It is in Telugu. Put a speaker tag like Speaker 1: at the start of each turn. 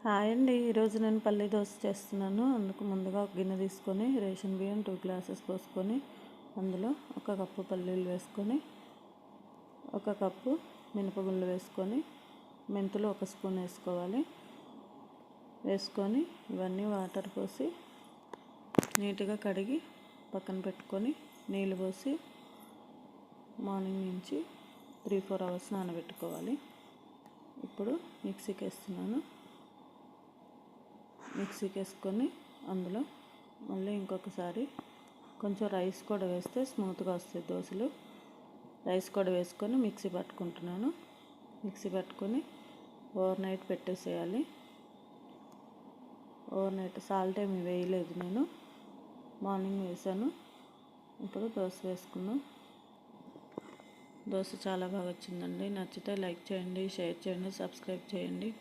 Speaker 1: హాయ్ అండి, ఈరోజు నేను పల్లీ దోశ చేస్తున్నాను. అందుకు ముందుగా ఒక గిన్నె తీసుకొని రేషన్ బియ్యం 2 గ్లాసెస్ పోసుకొని అందులో 1 కప్పు పల్లీలు వేసుకొని 1 కప్పు మినపగుళ్ళు వేసుకొని మెంతులు 1 స్పూన్ వేసుకోవాలి. వేసుకొని ఇవన్నీ వాటర్ పోసి నీట్గా కడిగి పక్కన పెట్టుకొని నీళ్ళు పోసి మార్నింగ్ నుంచి 3-4 అవర్స్ నానబెట్టుకోవాలి. ఇప్పుడు మిక్సీకి వేస్తున్నాను. మిక్సీకి వేసుకొని అందులో మళ్ళీ ఇంకొకసారి కొంచెం రైస్ కూడా వేస్తే స్మూత్గా వస్తాయి దోశలు. రైస్ కూడా వేసుకొని మిక్సీ పట్టుకుంటున్నాను. మిక్సీ పట్టుకొని ఓవర్ నైట్ పెట్టేసేయాలి. ఓవర్ నైట్ సాల్ట్ ఏమి వేయలేదు, నేను మార్నింగ్ వేసాను. ఇప్పుడు దోశ వేసుకున్నాం. దోశ చాలా బాగా వచ్చిందండి. నచ్చితే లైక్ చేయండి, షేర్ చేయండి, సబ్స్క్రైబ్ చేయండి.